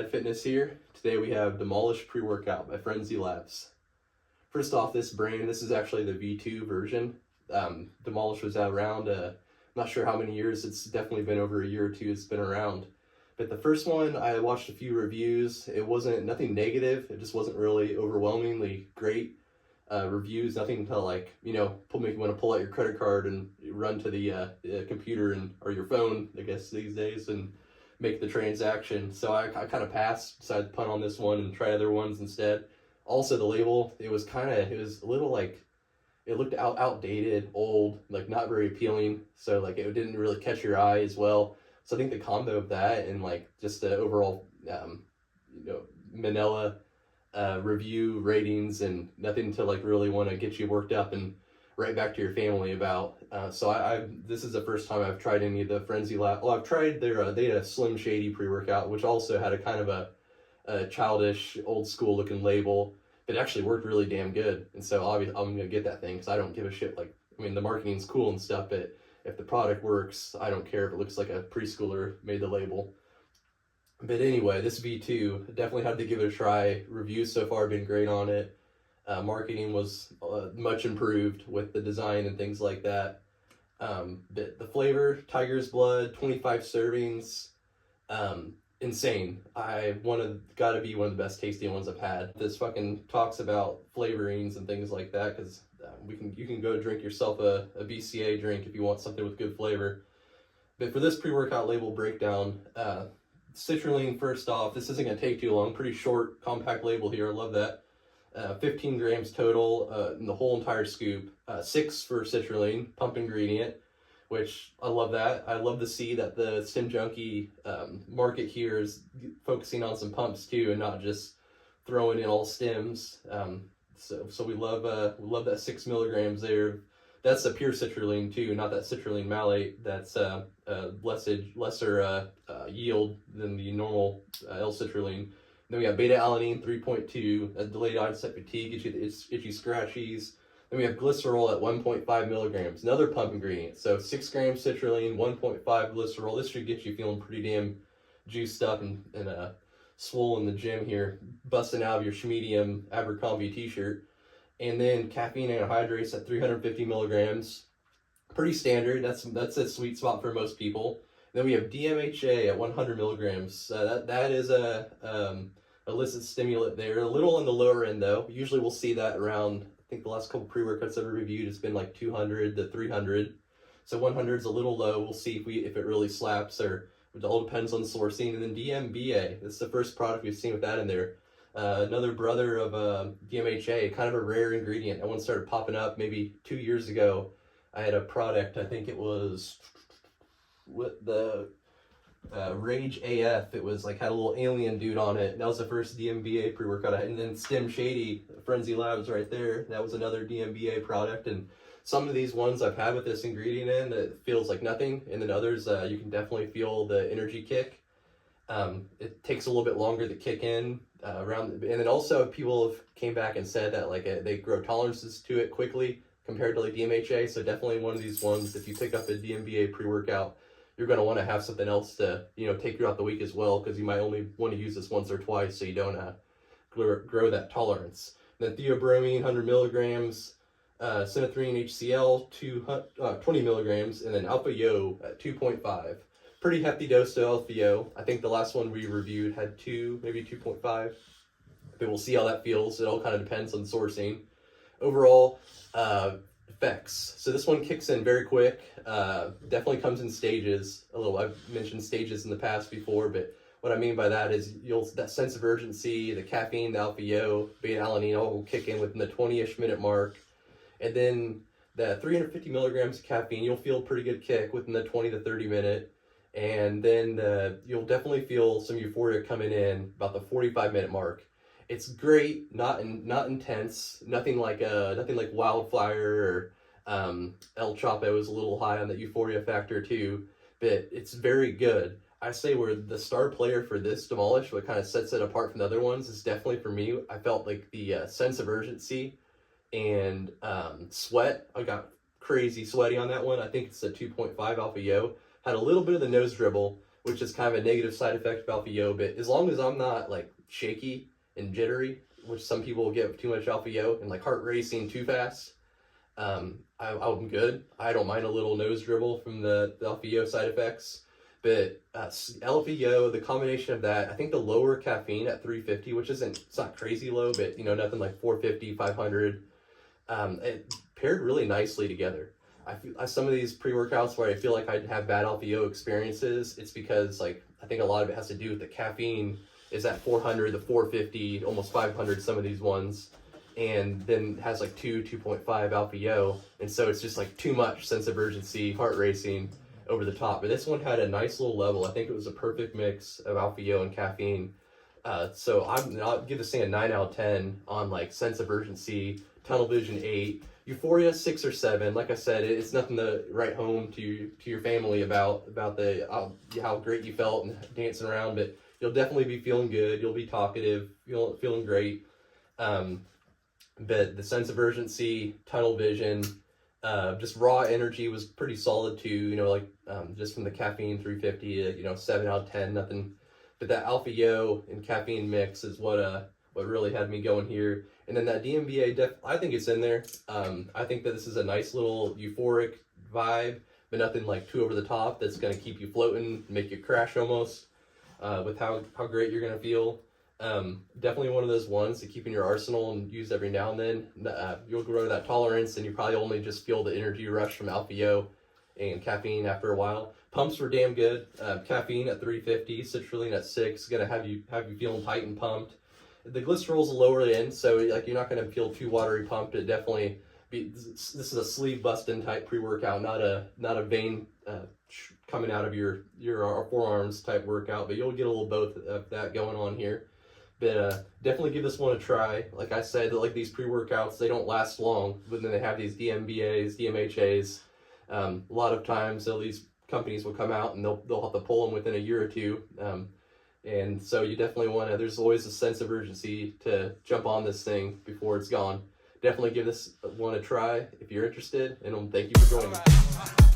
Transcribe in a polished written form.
Dad Fitness here. Today we have Demolish Pre-Workout by Frenzy Labs. First off, this brand, this is actually the V2 version. Demolish was out around, not sure how many years, it's definitely been over a year or two it's been around. But the first one, I watched a few reviews. It wasn't, nothing negative, it just wasn't really overwhelmingly great reviews, nothing to like, you know, make you want to pull out your credit card and run to the computer or your phone, I guess these days, and make the transaction. So I kind of passed, decided to punt on this one and try other ones instead. Also the label, it was a little like, it looked outdated, old, like not very appealing. So like it didn't really catch your eye as well. So I think the combo of that and like just the overall, Manila review ratings and nothing to like really want to get you worked up and right back to your family about. So this is the first time I've tried any of the Frenzy Lab. Well, I've tried they had a Slim Shady pre-workout, which also had a kind of a childish, old school looking label. It actually worked really damn good. And so obviously I'm going to get that thing because I don't give a shit. Like, I mean, the marketing's cool and stuff, but if the product works, I don't care if it looks like a preschooler made the label. But anyway, this V2, definitely had to give it a try. Reviews so far have been great on it. Marketing was much improved with the design and things like that. But the flavor, Tiger's Blood, 25 servings, insane. Gotta be one of the best tasty ones I've had. This fucking talks about flavorings and things like that, because you can go drink yourself a BCA drink if you want something with good flavor. But for this pre-workout label breakdown, citrulline, first off, this isn't gonna take too long. Pretty short, compact label here. I love that. 15 grams total in the whole entire scoop. 6 for citrulline, pump ingredient, which I love that. I love to see that the Stim Junkie market here is focusing on some pumps too, and not just throwing in all stims. So we love that 6 milligrams there. That's the pure citrulline too, not that citrulline malate. That's lesser yield than the normal L-citrulline. Then we have beta-alanine 3.2, delayed onset fatigue, gets you the itchy scratchies. Then we have glycerol at 1.5 milligrams, another pump ingredient. So 6 grams citrulline, 1.5 glycerol. This should get you feeling pretty damn juiced up and swole in the gym here, busting out of your Schmedium Abercrombie t-shirt. And then caffeine anhydrase at 350 milligrams. Pretty standard, that's a sweet spot for most people. Then we have DMHA at 100 milligrams. That is a illicit stimulant there. A little on the lower end though. Usually we'll see that around, I think the last couple pre-workouts I've reviewed, it's been like 200 to 300. So 100 is a little low. We'll see if it really slaps, or it all depends on sourcing. And then DMBA, this is the first product we've seen with that in there. Another brother of DMHA, kind of a rare ingredient. That one started popping up maybe 2 years ago. I had a product, I think it was with the Rage AF. It was like had a little alien dude on it. That was the first DMBA pre-workout. And then Stim Shady, Frenzy Labs right there. That was another DMBA product. And some of these ones I've had with this ingredient in that feels like nothing. And then others, you can definitely feel the energy kick. It takes a little bit longer to kick in and then also people have came back and said that like they grow tolerances to it quickly compared to like DMHA. So definitely one of these ones, if you pick up a DMBA pre-workout, you're going to want to have something else to, take throughout the week as well, because you might only want to use this once or twice so you don't grow that tolerance. And then theobromine, 100 milligrams, synethrin HCl, 20 milligrams, and then alpha yo at 2.5. Pretty hefty dose to alpha yo. I think the last one we reviewed had 2, maybe 2.5. But we'll see how that feels. It all kind of depends on sourcing. Overall, effects. So this one kicks in very quick. Definitely comes in stages. I've mentioned stages in the past before, but what I mean by that is that sense of urgency, the caffeine, the alpha yo, beta-alanine all will kick in within the 20-ish minute mark. And then the 350 milligrams of caffeine, you'll feel a pretty good kick within the 20 to 30 minute. And then you'll definitely feel some euphoria coming in about the 45-minute mark. It's great, not intense, nothing like Wildfire or El Chapo is a little high on the euphoria factor too, but it's very good. I say where the star player for this Demolish, what kind of sets it apart from the other ones, is definitely for me. I felt like the sense of urgency and sweat. I got crazy sweaty on that one. I think it's a 2.5 alpha yo. Had a little bit of the nose dribble, which is kind of a negative side effect of Alpha Yo. But as long as I'm not like shaky and jittery, which some people will get with too much Alpha Yo, and like heart racing too fast, I'm good. I don't mind a little nose dribble from the Alpha Yo side effects. But Alpha Yo, the combination of that, I think the lower caffeine at 350, which it's not crazy low, but you know, nothing like 450, 500, it paired really nicely together. I feel some of these pre-workouts where I feel like I'd have bad Alpha Yo experiences, it's because like I think a lot of it has to do with the caffeine is at 400, the 450, almost 500, some of these ones, and then has like 2.5 Alpha Yo, and so it's just like too much sense of urgency, heart racing over the top. But this one had a nice little level. I think it was a perfect mix of Alpha Yo and caffeine. So I'll give this thing a 9 out of 10 on like sense of urgency, tunnel vision 8, euphoria 6 or 7. Like I said, it's nothing to write home to your family about the how great you felt and dancing around, but you'll definitely be feeling good. You'll be talkative, feeling great. But the sense of urgency, tunnel vision, just raw energy was pretty solid too. You know, like just from the caffeine 350, 7 out of 10, nothing. But that Alpha Yo and caffeine mix is what really had me going here. And then that DMBA, I think it's in there. I think that this is a nice little euphoric vibe, but nothing like too over the top that's going to keep you floating, make you crash almost with how great you're going to feel. Definitely one of those ones to keep in your arsenal and use every now and then. You'll grow that tolerance, and you probably only just feel the energy rush from Alpha Yo and caffeine after a while. Pumps were damn good. Caffeine at 350, citrulline at 6, gonna have you feeling tight and pumped. The glycerol's a lower end, so like you're not gonna feel too watery pumped. It definitely this is a sleeve busting type pre-workout, not a vein coming out of your forearms type workout. But you'll get a little both of that going on here. But definitely give this one a try. Like I said, like these pre-workouts, they don't last long, but then they have these DMBAs, DMHAs. A lot of times, these companies will come out and they'll have to pull them within a year or two. And so you definitely want to, there's always a sense of urgency to jump on this thing before it's gone. Definitely give this one a try if you're interested, and thank you for joining me.